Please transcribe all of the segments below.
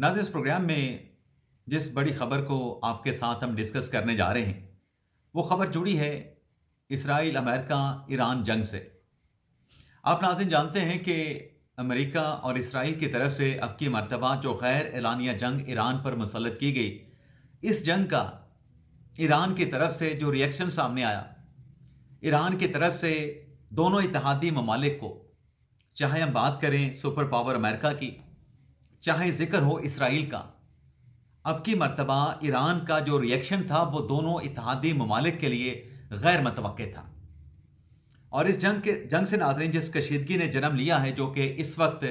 नाज़रीन, इस प्रोग्राम में जिस बड़ी ख़बर को आपके साथ हम डिस्कस करने जा रहे हैं वो ख़बर जुड़ी है इसराइल अमेरिका ईरान जंग से। आप नाज़रीन जानते हैं कि अमेरिका और इसराइल की तरफ से अब की मर्तबा जो गैर एलानिया जंग ईरान पर मुसल्लत की गई, इस जंग का ईरान की तरफ से जो रिएक्शन सामने आया, ईरान की तरफ से दोनों इत्तेहादी ममालिक को, चाहे हम बात करें सुपर पावर अमेरिका की, चाहे ज़िक्र हो इसराइल का, अब की मर्तबा ईरान का जो रिएक्शन था वो दोनों इत्तेहादी ममालिक के लिए गैर मुतवक्के था। और इस जंग से नाज़रीन जिस कशीदगी ने जन्म लिया है, जो कि इस वक्त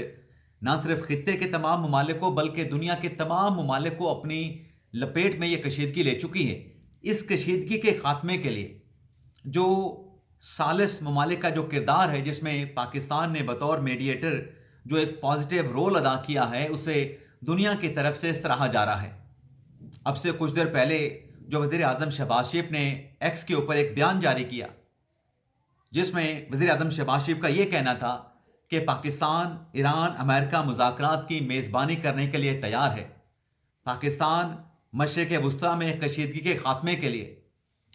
ना सिर्फ खित्ते के तमाम ममालिक को बल्कि दुनिया के तमाम ममालिक को अपनी लपेट में ये कशीदगी ले चुकी है, इस कशीदगी के ख़ात्मे के लिए जो सालिस ममालिक का जो किरदार है, जिसमें पाकिस्तान ने बतौर मीडिएटर जो एक पॉजिटिव रोल अदा किया है, उसे दुनिया की तरफ से सराहा जा रहा है। अब से कुछ देर पहले जो वज़ीर आज़म शहबाज शरीफ ने एक्स के ऊपर एक बयान जारी किया, जिसमें वज़ीर आज़म शहबाज शरीफ का ये कहना था कि पाकिस्तान ईरान अमेरिका मुज़ाकरात की मेज़बानी करने के लिए तैयार है। पाकिस्तान मशरिक़ वुस्ता में कशीदगी के ख़ात्मे के लिए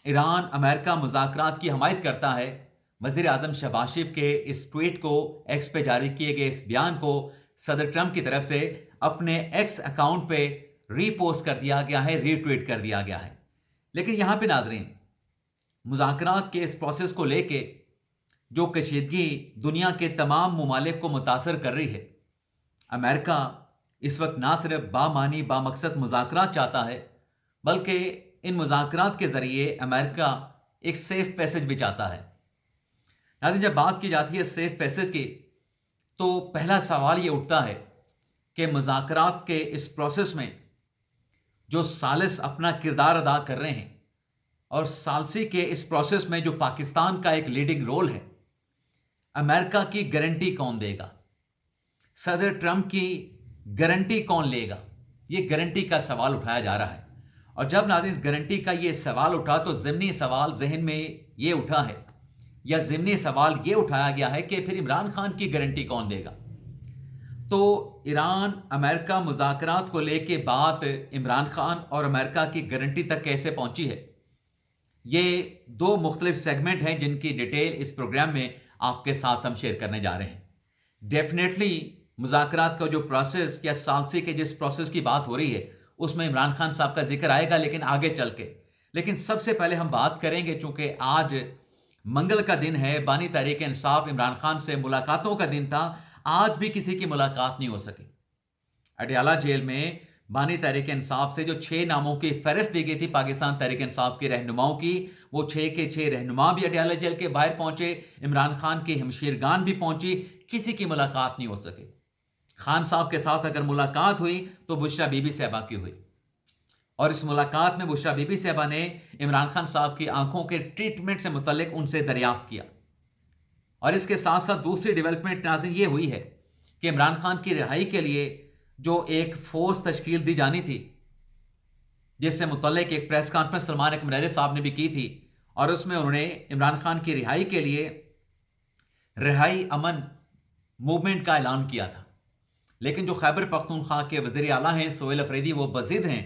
ईरान अमेरिका मुज़ाकरात की हमायत करता है। वज़ीर आज़म शहबाज शरीफ के इस ट्वीट को, एक्स पे जारी किए गए इस बयान को सदर ट्रंप की तरफ से अपने एक्स अकाउंट पे रीपोस्ट कर दिया गया है, रीट्वीट कर दिया गया है। लेकिन यहाँ पे नाज़रीन, मुज़ाकरात के इस प्रोसेस को लेके जो कशीदगी दुनिया के तमाम ममालिक को मुतासर कर रही है, अमेरिका इस वक्त ना सिर्फ बामानी बामकसद मुज़ाकरात चाहता है, बल्कि इन मुज़ाकरात के ज़रिए अमेरिका एक सेफ पैसेज भी चाहता है। नाज़रीन, जब बात की जाती है सेफ पैसेज की, तो पहला सवाल ये उठता है कि मुज़ाकरात के इस प्रोसेस में जो सालिस अपना किरदार अदा कर रहे हैं और सालसी के इस प्रोसेस में जो पाकिस्तान का एक लीडिंग रोल है, अमेरिका की गारंटी कौन देगा? सदर ट्रंप की गारंटी कौन लेगा? ये गारंटी का सवाल उठाया जा रहा है। और जब नाज़रीन इस गारंटी का ये सवाल उठा, तो ज़िमनी सवाल जहन में ये उठा है, या ज़िमनी सवाल ये उठाया गया है कि फिर इमरान खान की गारंटी कौन देगा? तो ईरान अमेरिका मुज़ाकरात को लेके बात इमरान खान और अमेरिका की गारंटी तक कैसे पहुंची है, ये दो मुख्तलिफ सेगमेंट हैं जिनकी डिटेल इस प्रोग्राम में आपके साथ हम शेयर करने जा रहे हैं। डेफिनेटली मुज़ाकरात का जो प्रोसेस या सालसी के जिस प्रोसेस की बात हो रही है, उसमें इमरान खान साहब का जिक्र आएगा, लेकिन आगे चल के। लेकिन सबसे पहले हम बात करेंगे, चूंकि आज मंगल का दिन है, बानी तहरीक इंसाफ इमरान खान से मुलाकातों का दिन था, आज भी किसी की मुलाकात नहीं हो सकी। अडयाला जेल में बानी तहरीक इंसाफ से जो 6 नामों की फहरिस्त दी गई थी पाकिस्तान तहरीक इंसाफ के रहनुमाओं की, वो 6 के 6 रहनुमा भी अडयाला जेल के बाहर पहुंचे, इमरान खान की हमशीरगान भी पहुंची, किसी की मुलाकात नहीं हो सकी। खान साहब के साथ अगर मुलाकात हुई तो बुशरा बीबी साहबा की हुई, और इस मुलाकात में बुशरा बीबी साहबा ने इमरान खान साहब की आंखों के ट्रीटमेंट से मुतल्लिक उनसे दरियाफ्त किया। और इसके साथ साथ दूसरी डेवलपमेंट नाज़रीन ये हुई है कि इमरान खान की रिहाई के लिए जो एक फोर्स तश्कील दी जानी थी, जिससे मुतल्लिक एक प्रेस कॉन्फ्रेंस सलमान अकमरैज़ी साहब ने भी की थी, और उसमें उन्होंने इमरान खान की रिहाई के लिए रिहाई अमन मूवमेंट का ऐलान किया था। लेकिन जो खैबर पख्तूनख्वा के वज़ीर आला हैं सोहेल अफरीदी, वो बज़िद हैं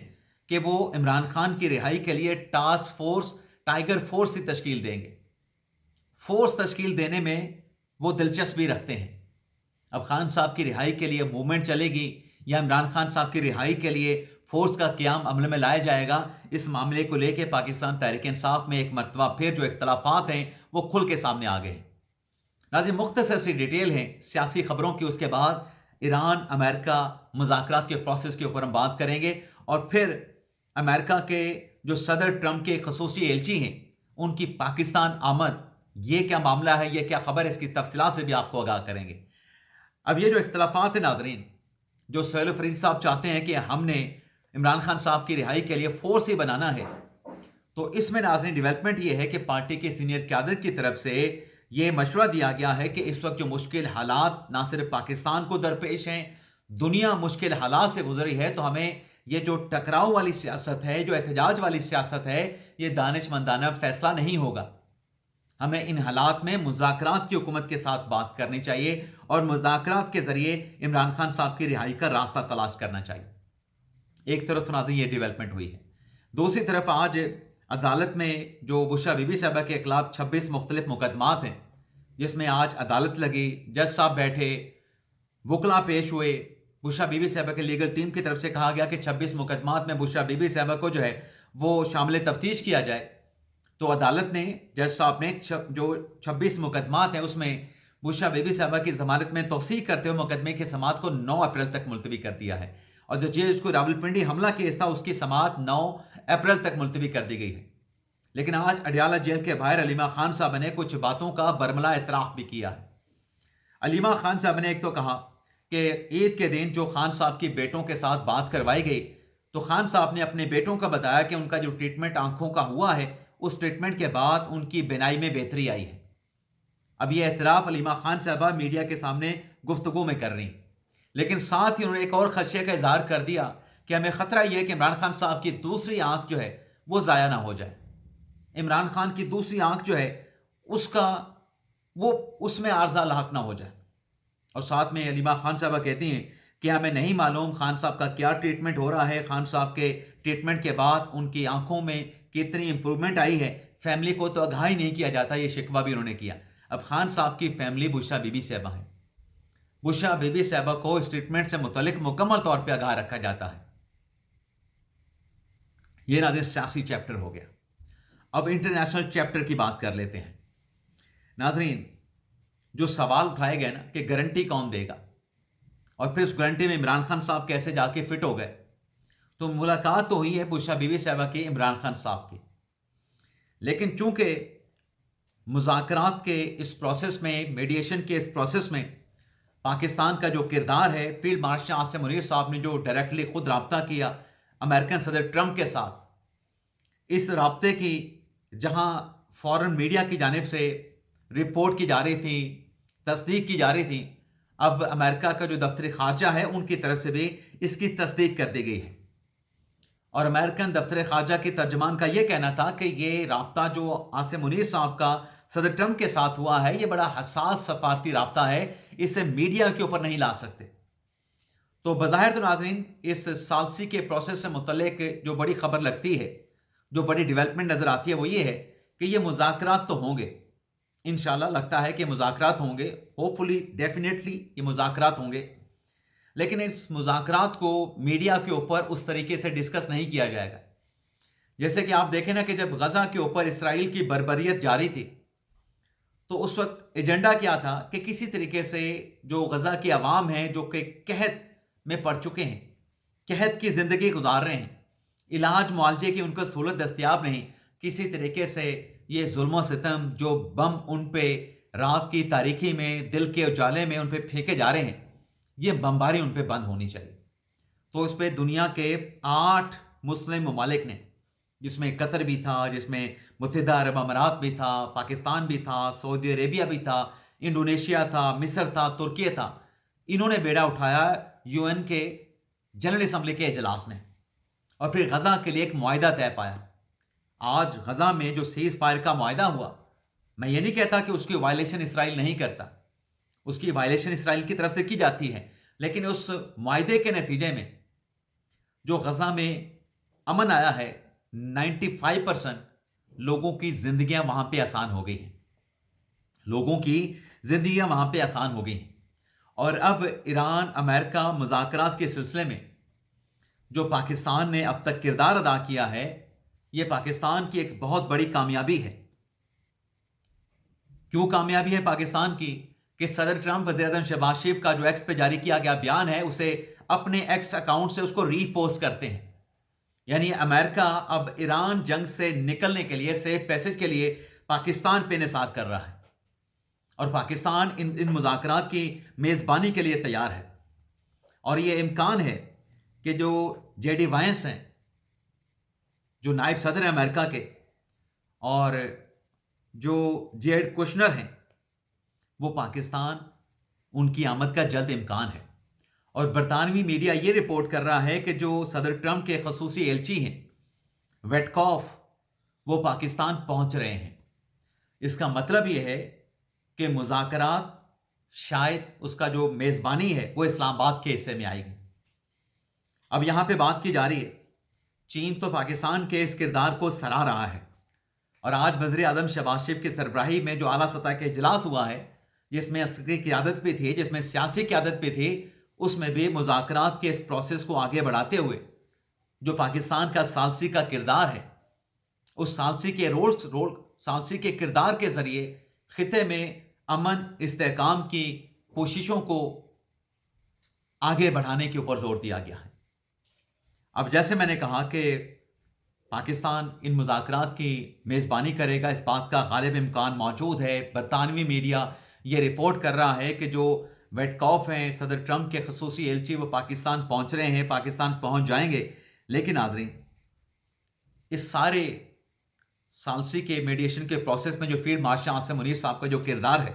कि वो इमरान खान की रिहाई के लिए टास्क फोर्स, टाइगर फोर्स की तश्कील देंगे। फोर्स तश्कील देने में वो दिलचस्पी रखते हैं। अब खान साहब की रिहाई के लिए मूवमेंट चलेगी या इमरान खान साहब की रिहाई के लिए फोर्स का क़याम अमल में लाया जाएगा, इस मामले को लेकर पाकिस्तान तहरीक इंसाफ में एक मरतबा फिर जो इख्तलाफात हैं वो खुल के सामने आ गए हैं। नाज़रीन, मुख्तसर सी डिटेल है सियासी खबरों की, उसके बाद ईरान अमेरिका मुज़ाकरात के प्रोसेस के ऊपर हम बात करेंगे, और फिर अमेरिका के जो सदर ट्रंप के खसूसी एलची हैं उनकी पाकिस्तान आमद, ये क्या मामला है, ये क्या खबर है, इसकी तफसीलात से भी आपको आगाह करेंगे। अब ये जो इख्तलाफात है नाज़रीन, जो सोहेल अफरीदी साहब चाहते हैं कि हमने इमरान खान साहब की रिहाई के लिए फोर्स ही बनाना है, तो इसमें नाज़रीन डेवलपमेंट ये है कि पार्टी के सीनियर क़यादत की तरफ से ये मशवरा दिया गया है कि इस वक्त जो मुश्किल हालात ना सिर्फ पाकिस्तान को दरपेश हैं, दुनिया मुश्किल हालात से गुजरी है, तो हमें ये जो टकराव वाली सियासत है, जो एहतजाज वाली सियासत है, ये दानिशमंदाना फैसला नहीं होगा। हमें इन हालात में मुज़ाकरात की हुकूमत के साथ बात करनी चाहिए और मुज़ाकरात के ज़रिए इमरान खान साहब की रिहाई का रास्ता तलाश करना चाहिए। एक तरफ तो नाज़रीन ये डेवलपमेंट हुई है, दूसरी तरफ आज अदालत में जो बुशरा बीबी साहबा के खिलाफ 26 मुख्तलिफ मुकदमात हैं, जिसमें आज अदालत लगी, जज साहब बैठे, वकला पेश हुए, बुशरा बीबी साहबा के लीगल टीम की तरफ से कहा गया कि 26 मुकदमात में बुशरा बीबी साहबा को जो है वो शामिल तफ्तीश किया जाए। तो अदालत ने, जज साहब ने जो 26 मुकदमात हैं उसमें बुशरा बीबी साहबा की ज़मानत में तौसीक करते हुए मुकदमे की समाअत को 9 अप्रैल तक मुलतवी कर दिया है, और जो जिसको रावलपिंडी हमला केस था उसकी समाअत 9 अप्रैल तक मुलतवी कर दी गई है। लेकिन आज अडियाला जेल के बाहर अलीमा खान साहब ने कुछ बातों का बरमला एतराफ़ भी किया है। अलीमा खान साहब ने एक तो कहा कि ईद के दिन जो खान साहब की बेटों के साथ बात करवाई गई, तो खान साहब ने अपने बेटों का बताया कि उनका जो ट्रीटमेंट आंखों का हुआ है, उस ट्रीटमेंट के बाद उनकी बिनाई में बेहतरी आई है। अब ये एतराफ़ अलीमा खान साहबा मीडिया के सामने गुफ्तगू में कर रही, लेकिन साथ ही उन्होंने एक और खदशे का इजहार कर दिया कि हमें ख़तरा यह है कि इमरान खान साहब की दूसरी आंख जो है वो ज़ाया ना हो जाए। इमरान खान की दूसरी आंख जो है उसका वो उसमें आर्जा लाक ना हो जाए। और साथ में अलीमा खान साहबा कहती हैं कि हमें नहीं मालूम खान साहब का क्या ट्रीटमेंट हो रहा है, खान साहब के ट्रीटमेंट के बाद उनकी आंखों में कितनी इंप्रूवमेंट आई है, फैमिली को तो आगाह ही नहीं किया जाता। ये शिकवा भी उन्होंने किया। अब खान साहब की फैमिली बुशरा बीबी साहबा है, बुशरा बीबी साहबा को इस ट्रीटमेंट से मुतल्लिक मुकम्मल तौर पर आगाह रखा जाता है। ये नाज़रीन सियासी चैप्टर हो गया। अब इंटरनेशनल चैप्टर की बात कर लेते हैं। नाज़रीन, जो सवाल उठाए गए ना कि गारंटी कौन देगा, और फिर उस गारंटी में इमरान खान साहब कैसे जाके फिट हो गए, तो मुलाकात तो हुई है बुशरा बीबी साहबा की इमरान खान साहब की, लेकिन चूंकि मुज़ाकरात के इस प्रोसेस में, मीडिएशन के इस प्रोसेस में पाकिस्तान का जो किरदार है, फील्ड मार्शल आसिम मुनीर साहब ने जो डायरेक्टली खुद रब्ता किया अमेरिकन सदर ट्रंप के साथ, इस रब्ते की जहां फॉरेन मीडिया की जानिब से रिपोर्ट की जा रही थी, तस्दीक की जा रही थी, अब अमेरिका का जो दफ्तर खारजा है उनकी तरफ से भी इसकी तस्दीक कर दी गई है। और अमेरिकन दफ्तर खारजा के तर्जमान का यह कहना था कि ये रब्ता जो आसिम मुनीर साहब का सदर ट्रंप के साथ हुआ है, ये बड़ा हसास सफारती रब्ता है, इसे मीडिया के ऊपर नहीं ला सकते। तो बज़ाहिर तो नाज़रीन इस सालसी के प्रोसेस से मुतल्लिक जो बड़ी खबर लगती है, जो बड़ी डेवलपमेंट नज़र आती है, वो ये है कि ये मुज़ाकरात तो होंगे, इंशाल्लाह लगता है कि मुज़ाकरात होंगे, होपफुली डेफिनेटली ये मुज़ाकरात होंगे, लेकिन इस मुज़ाकरात को मीडिया के ऊपर उस तरीके से डिस्कस नहीं किया जाएगा। जैसे कि आप देखें ना कि जब गज़ा के ऊपर इसराइल की बर्बरियत जारी थी, तो उस वक्त एजेंडा क्या था कि किसी तरीके से जो गज़ा की आवाम है, जो कि कहत में पड़ चुके हैं, कहत की ज़िंदगी गुजार रहे हैं, इलाज मुआलजे की उनको सहूलत दस्तियाब नहीं, किसी तरीके से ये जुल्म सितम, जो बम उन पे रात की तारीकी में, दिल के उजाले में उन पे फेंके जा रहे हैं, ये बमबारी उन पे बंद होनी चाहिए। तो इस पे दुनिया के 8 मुस्लिम ममालिक ने, जिसमें कतर भी था, जिसमें मुत्तहिदा अरब अमारात भी था, पाकिस्तान भी था, सऊदी अरेबिया भी था, इंडोनेशिया था, मिस्र था, तुर्की था, इन्होंने बेड़ा उठाया यूएन के जनरल असम्बली के इजलास में, और फिर गज़ा के लिए एक मुआहिदा तय पाया। आज गज़ा में जो सीज़ फायर का मुआहिदा हुआ, मैं ये नहीं कहता कि उसकी वायलेशन इसराइल नहीं करता, उसकी वायलेशन इसराइल की तरफ से की जाती है, लेकिन उस मुआहिदे के नतीजे में जो गज़ा में अमन आया है, 95% लोगों की जिंदगियां वहां पे आसान हो गई हैं, लोगों की जिंदगियां वहां पे आसान हो गई हैं। और अब ईरान अमेरिका मुज़ाकरात के सिलसिले में जो पाकिस्तान ने अब तक किरदार अदा किया है, यह पाकिस्तान की एक बहुत बड़ी कामयाबी है। क्यों कामयाबी है पाकिस्तान की? कि सदर ट्रंप वज़ीर-ए-आज़म शहबाज शरीफ का जो एक्स पे जारी किया गया बयान है, उसे अपने एक्स अकाउंट से उसको रीपोस्ट करते हैं। यानी अमेरिका अब ईरान जंग से निकलने के लिए, सेफ पैसेज के लिए पाकिस्तान पे निसार कर रहा है, और पाकिस्तान इन मुज़ाकरात की मेज़बानी के लिए तैयार है। और ये इम्कान है कि जो जेडी वांस हैं, जो नायब सदर हैं अमेरिका के, और जो जेड कुशनर हैं, वो पाकिस्तान, उनकी आमद का जल्द इम्कान है। और बरतानवी मीडिया ये रिपोर्ट कर रहा है कि जो सदर ट्रंप के खसूसी एलची हैं वेटकॉफ, वो पाकिस्तान पहुंच रहे हैं। इसका मतलब ये है कि मुज़ाकरात शायद उसका जो मेज़बानी है वो इस्लामाबाद के हिस्से में आएगी। اب یہاں پہ بات کی جا رہی ہے، چین تو پاکستان کے اس کردار کو سراہ رہا ہے، اور آج وزیر اعظم شہباز شریف کی سربراہی میں جو اعلیٰ سطح کا اجلاس ہوا ہے، جس میں عسکری قیادت بھی تھی، جس میں سیاسی قیادت بھی تھی، اس میں بھی مذاکرات کے اس پروسیس کو آگے بڑھاتے ہوئے جو پاکستان کا ثالثی کا کردار ہے، اس ثالثی کے کردار کے ذریعے خطے میں امن استحکام کی کوششوں کو آگے بڑھانے کے اوپر زور دیا گیا ہے۔ اب جیسے میں نے کہا کہ پاکستان ان مذاکرات کی میزبانی کرے گا، اس بات کا غالب امکان موجود ہے۔ برطانوی میڈیا یہ رپورٹ کر رہا ہے کہ جو ویٹ کاف ہیں، صدر ٹرمپ کے خصوصی ایلچی، وہ پاکستان پہنچ رہے ہیں، پاکستان پہنچ جائیں گے۔ لیکن ناظرین، اس سارے ثالثی کے میڈیشن کے پروسیس میں جو فیلڈ مارشل عاصم منیر صاحب کا جو کردار ہے،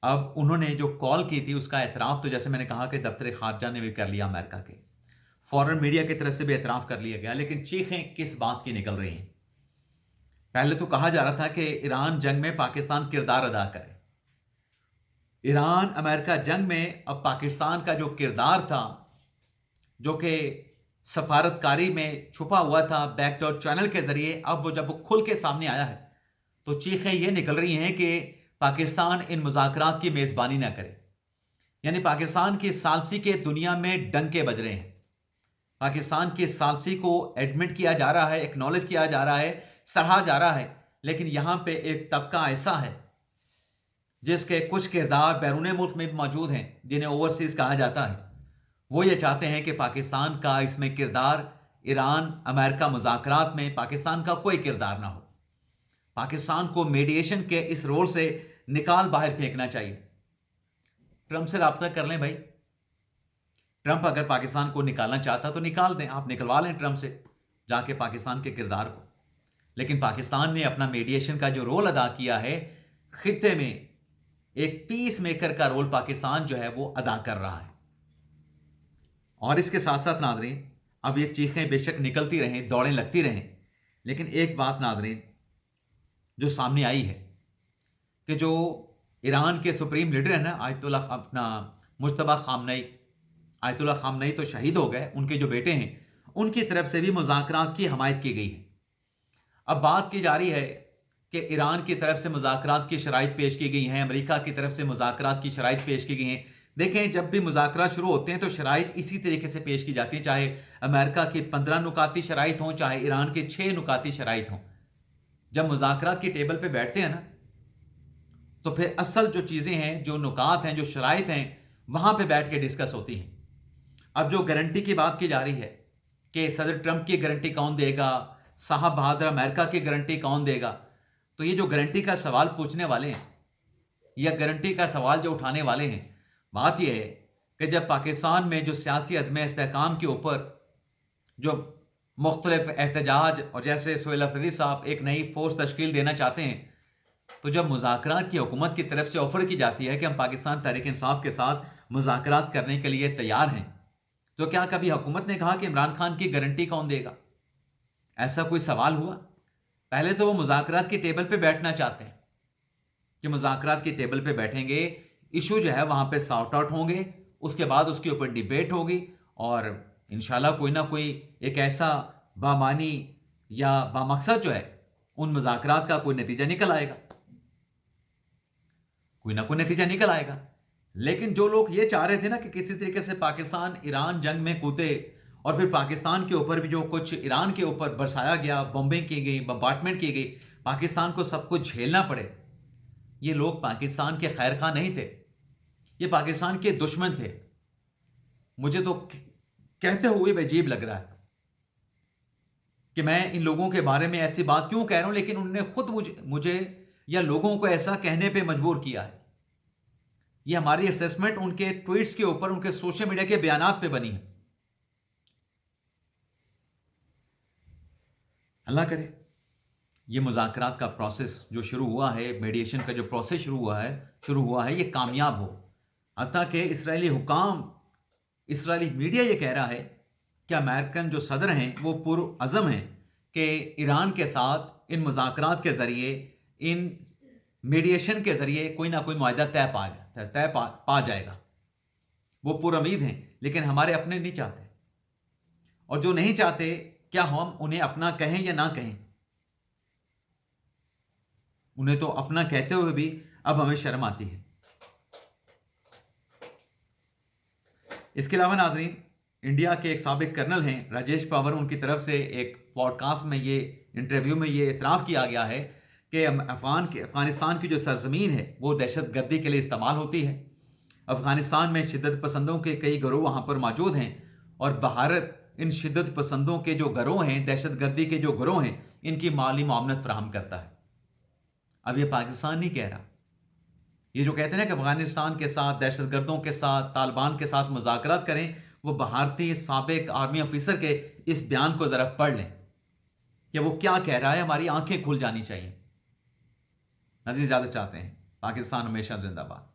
اب انہوں نے جو کال کی تھی اس کا اعتراف تو جیسے میں نے کہا کہ دفتر خارجہ نے بھی کر لیا، امریکہ کے فورن میڈیا کی طرف سے بھی اعتراف کر لیا گیا، لیکن چیخیں کس بات کی نکل رہی ہیں؟ پہلے تو کہا جا رہا تھا کہ ایران جنگ میں پاکستان کردار ادا کرے۔ ایران امریکہ جنگ میں اب پاکستان کا جو کردار تھا، جو کہ سفارتکاری میں چھپا ہوا تھا بیک ڈور چینل کے ذریعے، اب جب وہ کھل کے سامنے آیا ہے تو چیخیں یہ نکل رہی ہیں کہ پاکستان ان مذاکرات کی میزبانی نہ کرے۔ یعنی پاکستان کی ثالثی کے دنیا میں ڈنکے بج رہے ہیں، پاکستان کی ثالثی کو ایڈمٹ کیا جا رہا ہے، ایکنالج کیا جا رہا ہے، سراہا جا رہا ہے، لیکن یہاں پہ ایک طبقہ ایسا ہے جس کے کچھ کردار بیرون ملک میں بھی موجود ہیں، جنہیں اوورسیز کہا جاتا ہے۔ وہ یہ چاہتے ہیں کہ پاکستان کا اس میں کردار، ایران امریکہ مذاکرات میں پاکستان کا کوئی کردار نہ ہو، پاکستان کو میڈیشن کے اس رول سے نکال باہر پھینکنا چاہیے۔ ٹرمپ سے رابطہ کر لیں بھائی، ٹرمپ اگر پاکستان کو نکالنا چاہتا تو نکال دیں، آپ نکلوا لیں ٹرمپ سے جا کے پاکستان کے کردار کو۔ لیکن پاکستان نے اپنا میڈیشن کا جو رول ادا کیا ہے، خطے میں ایک پیس میکر کا رول پاکستان جو ہے وہ ادا کر رہا ہے۔ اور اس کے ساتھ ساتھ ناظرین، اب یہ چیخیں بے شک نکلتی رہیں، دوڑیں لگتی رہیں، لیکن ایک بات ناظرین جو سامنے آئی ہے کہ جو ایران کے سپریم لیڈر ہیں نا، آیت اللہ مجتبیٰ خامنئی، آیت اللہ خامنئی تو شہید ہو گئے، ان کے جو بیٹے ہیں ان کی طرف سے بھی مذاکرات کی حمایت کی گئی ہے۔ اب بات کی جا رہی ہے کہ ایران کی طرف سے مذاکرات کی شرائط پیش کی گئی ہیں، امریکہ کی طرف سے مذاکرات کی شرائط پیش کی گئی ہیں۔ دیکھیں، جب بھی مذاکرات شروع ہوتے ہیں تو شرائط اسی طریقے سے پیش کی جاتی ہیں، چاہے امریکہ کی 15 نکاتی شرائط ہوں، چاہے ایران کی 6 نکاتی شرائط ہوں۔ جب مذاکرات کی ٹیبل پہ بیٹھتے ہیں نا، تو پھر اصل جو چیزیں ہیں، جو نکات ہیں، جو شرائط ہیں، وہاں پہ بیٹھ کے ڈسکس ہوتی ہیں۔ اب جو گارنٹی کی بات کی جا رہی ہے کہ صدر ٹرمپ کی گارنٹی کون دے گا، صاحب بہادر امریکہ کی گارنٹی کون دے گا، تو یہ جو گارنٹی کا سوال پوچھنے والے ہیں یا گارنٹی کا سوال جو اٹھانے والے ہیں، بات یہ ہے کہ جب پاکستان میں جو سیاسی عدم استحکام کے اوپر جو مختلف احتجاج، اور جیسے سہیل افریدی صاحب ایک نئی فورس تشکیل دینا چاہتے ہیں، تو جب مذاکرات کی حکومت کی طرف سے آفر کی جاتی ہے کہ ہم پاکستان تحریک انصاف کے ساتھ مذاکرات کرنے کے لیے تیار ہیں، تو کیا کبھی حکومت نے کہا کہ عمران خان کی گارنٹی کون دے گا؟ ایسا کوئی سوال ہوا؟ پہلے تو وہ مذاکرات کی ٹیبل پہ بیٹھنا چاہتے ہیں کہ مذاکرات کی ٹیبل پہ بیٹھیں گے، ایشو جو ہے وہاں پہ سارٹ آؤٹ ہوں گے، اس کے بعد اس کے اوپر ڈیبیٹ ہوگی، اور انشاءاللہ کوئی نہ کوئی ایک ایسا بامانی یا بامقصد جو ہے ان مذاکرات کا کوئی نتیجہ نکل آئے گا، کوئی نہ کوئی نتیجہ نکل آئے گا۔ لیکن جو لوگ یہ چاہ رہے تھے نا کہ کسی طریقے سے پاکستان ایران جنگ میں کودے، اور پھر پاکستان کے اوپر بھی جو کچھ ایران کے اوپر برسایا گیا، بمبنگ کی گئی، بمبارٹمنٹ کی گئی، پاکستان کو سب کچھ جھیلنا پڑے، یہ لوگ پاکستان کے خیر خواہ نہیں تھے، یہ پاکستان کے دشمن تھے۔ مجھے تو کہتے ہوئے بھی عجیب لگ رہا ہے کہ میں ان لوگوں کے بارے میں ایسی بات کیوں کہہ رہا ہوں، لیکن انہوں نے خود مجھے یا لوگوں کو ایسا کہنے پہ مجبور کیا ہے۔ یہ ہماری اسیسمنٹ ان کے ٹویٹس کے اوپر، ان کے سوشل میڈیا کے بیانات پہ بنی ہے۔ اللہ کرے یہ مذاکرات کا پروسیس جو شروع ہوا ہے، میڈیشن کا جو پروسیس شروع ہوا ہے، یہ کامیاب ہو۔ حتیٰ کہ اسرائیلی حکام، اسرائیلی میڈیا یہ کہہ رہا ہے کہ امریکن جو صدر ہیں وہ پرعزم ہیں کہ ایران کے ساتھ ان مذاکرات کے ذریعے، ان میڈیشن کے ذریعے کوئی نہ کوئی معاہدہ طے پا جائے گا۔ وہ پر امید ہیں، لیکن ہمارے اپنے نہیں چاہتے، اور جو نہیں چاہتے کیا ہم انہیں اپنا کہیں یا نہ کہیں؟ انہیں تو اپنا کہتے ہوئے بھی اب ہمیں شرم آتی ہے۔ اس کے علاوہ ناظرین، انڈیا کے ایک سابق کرنل ہیں راجیش پاور، ان کی طرف سے ایک پوڈ کاسٹ میں، یہ انٹرویو میں یہ اعتراف کیا گیا ہے کہ افغانستان کی جو سرزمین ہے وہ دہشت گردی کے لیے استعمال ہوتی ہے۔ افغانستان میں شدت پسندوں کے کئی گروہ وہاں پر موجود ہیں، اور بھارت ان شدت پسندوں کے جو گروہ ہیں، دہشت گردی کے جو گروہ ہیں، ان کی مالی معاونت فراہم کرتا ہے۔ اب یہ پاکستان نہیں کہہ رہا، یہ جو کہتے ہیں کہ افغانستان کے ساتھ، دہشت گردوں کے ساتھ، طالبان کے ساتھ مذاکرات کریں، وہ بھارتی سابق آرمی آفیسر کے اس بیان کو ذرا پڑھ لیں کہ وہ کیا کہہ رہا ہے۔ ہماری آنکھیں کھل جانی چاہیے۔ نظیر اجازت چاہتے ہیں۔ پاکستان ہمیشہ زندہ باد۔